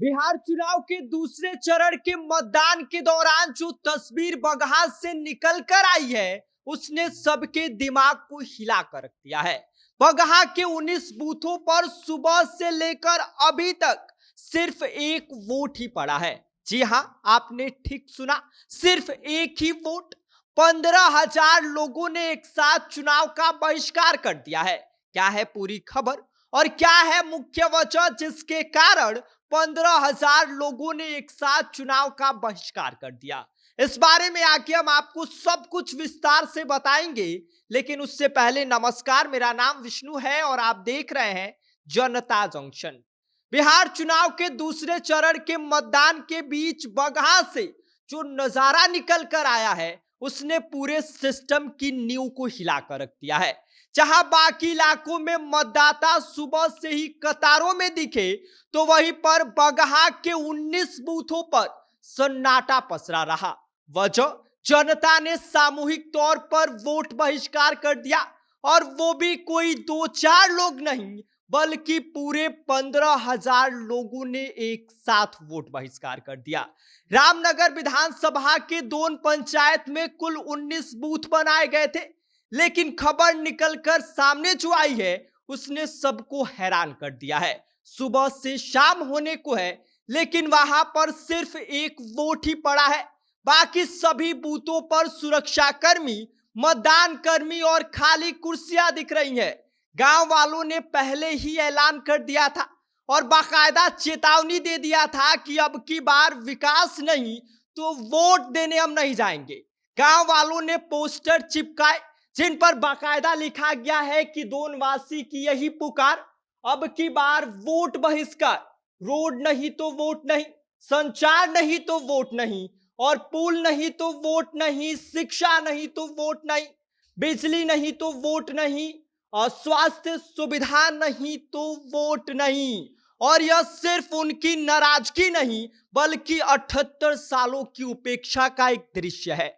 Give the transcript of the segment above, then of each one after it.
बिहार चुनाव के दूसरे चरण के मतदान के दौरान जो तस्वीर बगहा से निकल कर आई है उसने सबके दिमाग को हिला कर रख दिया है। बगहा के 19 बूथों पर सुबह से लेकर अभी तक सिर्फ एक वोट ही पड़ा है। जी हां, आपने ठीक सुना, सिर्फ एक ही वोट। 15,000 लोगों ने एक साथ चुनाव का बहिष्कार कर दिया है। क्या है पूरी खबर और क्या है मुख्य वजह जिसके कारण 15,000 लोगों ने एक साथ चुनाव का बहिष्कार कर दिया? इस बारे में आके हम आपको सब कुछ विस्तार से बताएंगे, लेकिन उससे पहले नमस्कार, मेरा नाम विष्णु है और आप देख रहे हैं जनता जंक्शन। बिहार चुनाव के दूसरे चरण के मतदान के बीच बगहा से जो नजारा निकल कर आया है उसने पूरे सिस्टम की नींव को हिलाकर रख दिया है। जहां बाकी इलाकों में मतदाता सुबह से ही कतारों में दिखे, तो वहीं पर बगहा के 19 बूथों पर सन्नाटा पसरा रहा। वजह, जनता ने सामूहिक तौर पर वोट बहिष्कार कर दिया और वो भी कोई दो चार लोग नहीं बल्कि पूरे 15,000 लोगों ने एक साथ वोट बहिष्कार कर दिया। रामनगर विधानसभा के दोन पंचायत में कुल 19 बूथ बनाए गए थे, लेकिन खबर निकलकर सामने जो आई है उसने सबको हैरान कर दिया है। सुबह से शाम होने को है, लेकिन वहां पर सिर्फ एक वोट ही पड़ा है। बाकी सभी बूथों पर सुरक्षाकर्मी, मतदान कर्मी और खाली कुर्सियां दिख रही हैं। गांव वालों ने पहले ही ऐलान कर दिया था और बाकायदा चेतावनी दे दिया था कि अब की बार विकास नहीं तो वोट देने हम नहीं जाएंगे। गांव वालों ने पोस्टर चिपकाए जिन पर बाकायदा लिखा गया है कि दोनवासी की यही पुकार, अब की बार वोट बहिष्कार, रोड नहीं तो वोट नहीं, संचार नहीं तो वोट नहीं, और पुल नहीं तो वोट नहीं, शिक्षा नहीं तो वोट नहीं, बिजली नहीं तो वोट नहीं, और स्वास्थ्य सुविधा नहीं तो वोट नहीं। और यह सिर्फ उनकी नाराजगी नहीं बल्कि 78 सालों की उपेक्षा का एक दृश्य है।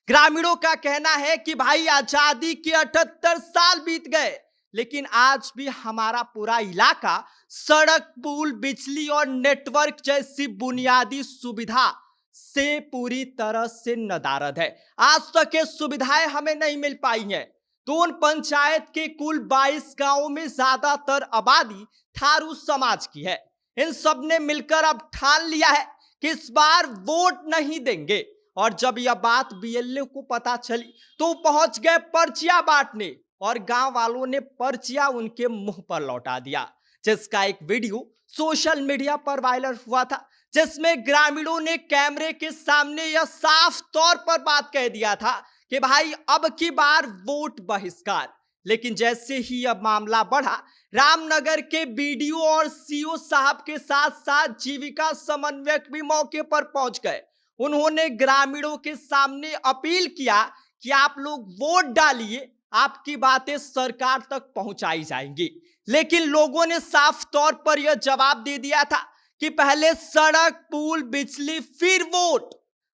ग्रामीणों का कहना है कि भाई आजादी के 78 साल बीत गए, लेकिन आज भी हमारा पूरा इलाका सड़क, पुल, बिजली और नेटवर्क जैसी बुनियादी सुविधा से पूरी तरह से नदारद है। आज तक ये सुविधाएं हमें नहीं मिल पाई हैं। दोन पंचायत के कुल 22 गांवों में ज्यादातर आबादी थारू समाज की है। इन सब ने मिलकर अब ठान लिया है कि इस बार वोट नहीं देंगे। और जब यह बात बीएलओ को पता चली तो पहुंच गए पर्चियां बांटने और गांव वालों ने पर्चियां उनके मुंह पर लौटा दिया, जिसका एक वीडियो सोशल मीडिया पर वायरल हुआ था, जिसमें ग्रामीणों ने कैमरे के सामने यह साफ तौर पर बात कह दिया था कि भाई अब की बार वोट बहिष्कार। लेकिन जैसे ही अब मामला बढ़ा, रामनगर के बीडीओ और सीओ साहब के साथ साथ जीविका समन्वयक भी मौके पर पहुंच गए। उन्होंने ग्रामीणों के सामने अपील किया कि आप लोग वोट डालिए, आपकी बातें सरकार तक पहुंचाई जाएंगी। लेकिन लोगों ने साफ तौर पर यह जवाब दे दिया था कि पहले सड़क, पुल, बिजली, फिर वोट।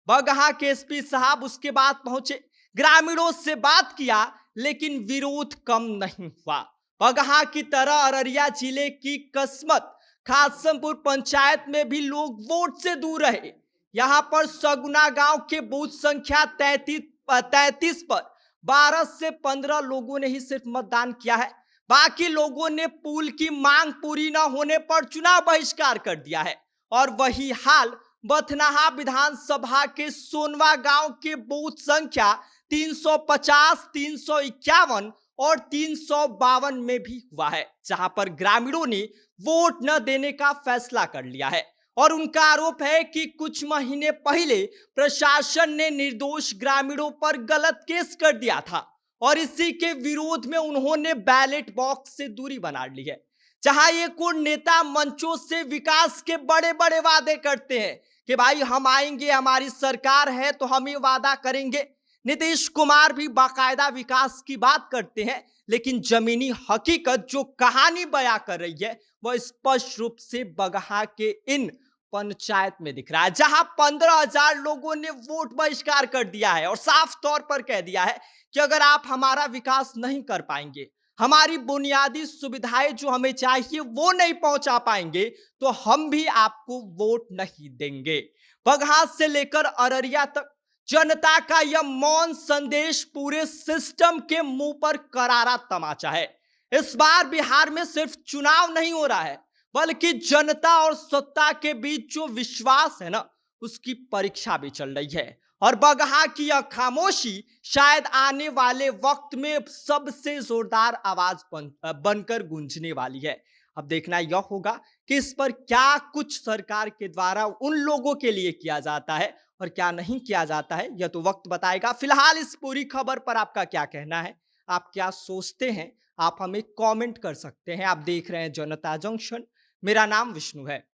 बगहा के एसपी साहब उसके बाद पहुंचे, ग्रामीणों से बात किया, लेकिन विरोध कम नहीं हुआ। बगहा की तरह अररिया जिले की किस्मत खासमपुर पंचायत में भी लोग वोट से दूर रहे। यहां पर सगुना गांव के बूथ संख्या 33 पर 12 से 15 लोगों ने ही सिर्फ मतदान किया है। बाकी लोगों ने पुल की मांग पूरी न होने पर चुनाव बहिष्कार कर दिया है। और वही हाल बथनाहा विधानसभा के सोनवा गांव के बूथ संख्या 350, 351 और 352 में भी हुआ है, जहां पर ग्रामीणों ने वोट न देने का फैसला कर लिया है। और उनका आरोप है कि कुछ महीने पहले प्रशासन ने निर्दोष ग्रामीणों पर गलत केस कर दिया था और इसी के विरोध में उन्होंने बैलेट बॉक्स से दूरी बना ली है। जहां ये कुछ नेता मंचों से विकास के बड़े बड़े वादे करते हैं कि भाई हम आएंगे, हमारी सरकार है तो हम ये वादा करेंगे। नीतीश कुमार भी बाकायदा विकास की बात करते हैं, लेकिन जमीनी हकीकत जो कहानी बयां कर रही है वह स्पष्ट रूप से बगहा के इन पंचायत में दिख रहा है, जहां 15,000 लोगों ने वोट बहिष्कार कर दिया है और साफ तौर पर कह दिया है कि अगर आप हमारा विकास नहीं कर पाएंगे, हमारी बुनियादी सुविधाएं जो हमें चाहिए वो नहीं पहुंचा पाएंगे, तो हम भी आपको वोट नहीं देंगे। बगहा से लेकर अररिया तक जनता का यह मौन संदेश पूरे सिस्टम के मुंह पर करारा तमाचा है। इस बार बिहार में सिर्फ चुनाव नहीं हो रहा है, बल्कि जनता और सत्ता के बीच जो विश्वास है ना, उसकी परीक्षा भी चल रही है। और बगहा की यह खामोशी शायद आने वाले वक्त में सबसे जोरदार आवाज बनकर गूंजने वाली है। अब देखना यह होगा कि इस पर क्या कुछ सरकार के द्वारा उन लोगों के लिए किया जाता है और क्या नहीं किया जाता है, यह तो वक्त बताएगा। फिलहाल इस पूरी खबर पर आपका क्या कहना है, आप क्या सोचते हैं, आप हमें कमेंट कर सकते हैं। आप देख रहे हैं जनता जंक्शन, मेरा नाम विष्णु है।